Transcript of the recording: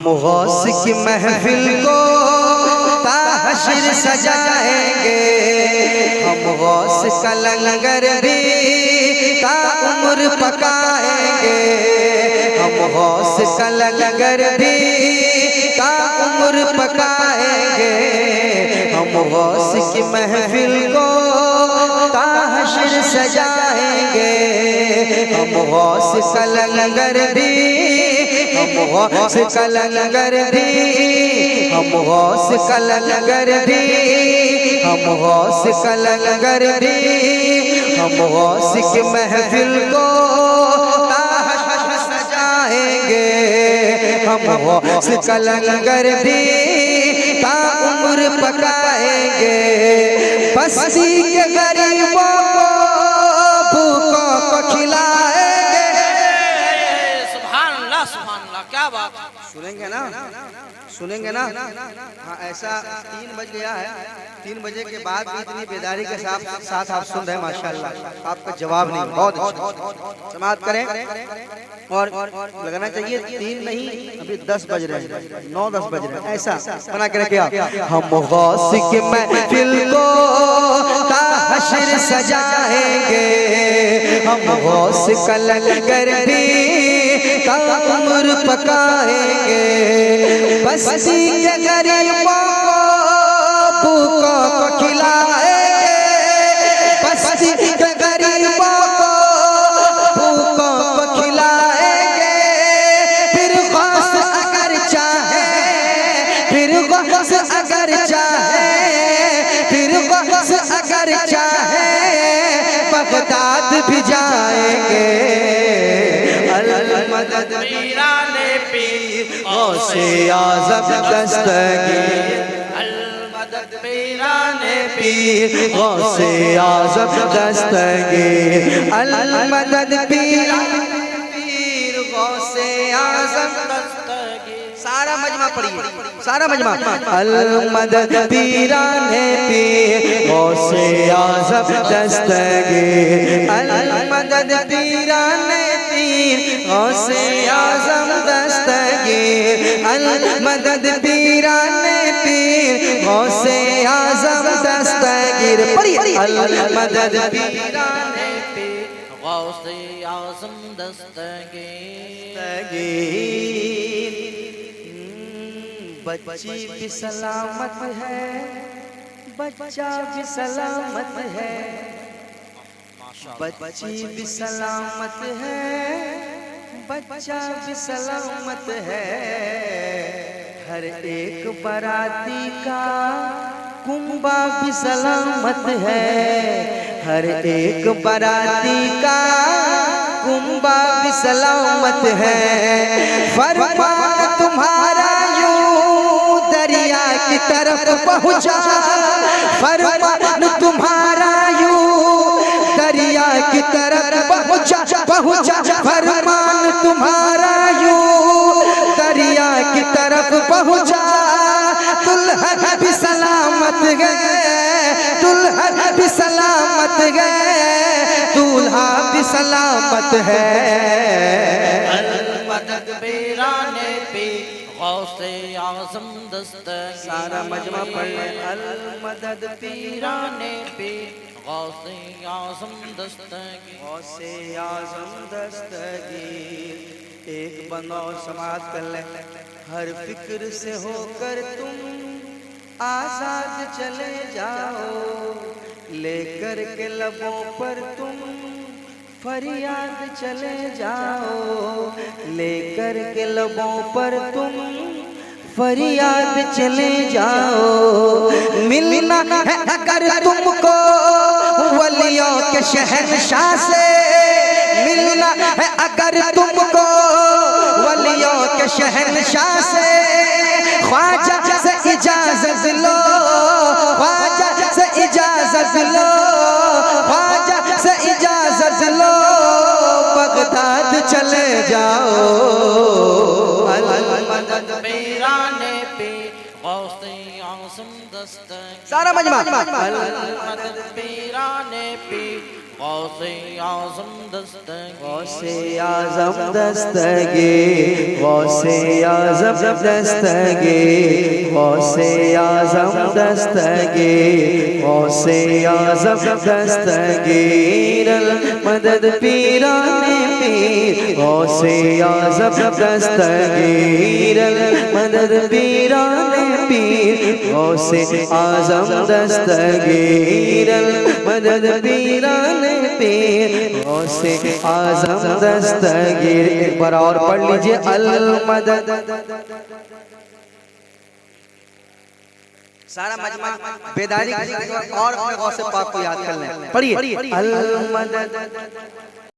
गौस की महफिल को ताहशर सजाएंगे, हम गौस का लंगर भी ता उम्र पकाएंगे, हम गौस का लंगर भी ता उम्र पकाएंगे, हम गौस की महफिल को ताहशर सजाएंगे, हम गौस का लंगर भी, हम गौस का लंगर भी, हम गौस का लंगर भी, हम गौस का लंगर भी, हम गौस की महफिल को ताहशर सजाएंगे, हम गौस का लंगर भी ता उम्र पकाएंगे, बस्ती के गरीबों को भूखों को खिलाएंगे। सुभान अल्लाह क्या बात। सुनेंगे ना, सुनेंगे ना। हाँ, ऐसा 3 बज गया है, 3 बजे के बाद भी इतनी बेदारी के साथ आप सुन रहे हैं, माशाल्लाह। आपका जवाब नहीं, बहुत अच्छा। समाप्त करें और लगना चाहिए 3 नहीं, अभी 10 बज रहे हैं, 9-10 बज रहे हैं, ऐसा बना के रखे आप। हम गौस की महफिल को ताहशर सजाएंगे, हम गौस का लंगर भी ता उम्र पकाएंगे, बस्ती के गरीबों को भूखों को खिलाएंगे, बस्ती के गरीबों को भूखों को खिलाएंगे, फिर गौस अगर चाहे, फिर गौस अगर चाहे, फिर गौस अगर चाहे बगदाद भी जाएंगे। मदद पीराने पीर गौसे आज़म दस्तगीर, मदद पीराने पीर गौसे आज़म दस्तगीर, अल मदद पीर गौसे आज़म दस्तगीर। सारा मजमा पढ़िए, सारा मजमा। अल मदद पीराने पीर गौसे आज़म दस्तगीर, अल मदद पीराने गौसे आज़म दस्तगीर, अल मदद पीराने पीर गौसे आज़म दस्तगीर। पढ़िए, अल मदद पीराने पीर गौसे आज़म दस्तगीर। बच्ची भी सलामत है, बच्चा भी सलामत है, बच्ची भी सलामत है, बच्चा भी सलामत है, हर एक बराती का कुंबा भी सलामत है, हर एक बराती का कुंबा भी सलामत है, फरमान तुम्हारा यूं दरिया की तरफ पहुंचा, फरमान तुम्हारा यूं दरिया की तरफ पहुंचा, पहुंचा, फरमान तुम्हारा यूं दरिया की तरफ पहुंचा, दुल्हन भी सलामत गए, दुल्हन भी सलामत गए, दूल्हा भी सलामत है। मदद पीराने पीर गौसे आज़म दस्तगीर। सारा मजमा पढ़ अल मदद पीराने पीर गौसे आज़म दस्तगीर, गौसे आज़म दस्तगीर। एक बंदा और समाप्त कर ले। हर फिक्र से होकर तुम आजाद चले जाओ, लेकर के लबों पर तुम फरियाद चले जाओ, लेकर के लबों पर तुम फरियाद चले जाओ, मिलना है अगर तुमको वलियों के शहंशाह से, मिलना है अगर तुमको वलियों के शहंशाह से, ख्वाजा से इजाजत लो, ख्वाजा से इजाजत लो, ख्वाजा से इजाजत लो, बगदाद चले जाओ। मदद पीराने पीर गौसे आज़म दस्तगीर। सारा मजमा। मदद पीराने पीर गौसे आज़म दस्तगीर गौसे आज़म दस्तगीर गौसे आज़म दस्तगीर गौसे आज़म दस्तगीर गौसे आज़म दस्तगीर मदद पीराने पीर गौसे आज़म दस्तगीर मदद पीराने पीर गौसे आज़म दस्तगीर मदद पीराने पीर गौसे आज़म दस्तगीर। एक बार और पढ़ लीजिए अल मदद। सारा मजमा बेदारी और अपने गौसे पाक को याद कर लें। पढ़िए अल मदद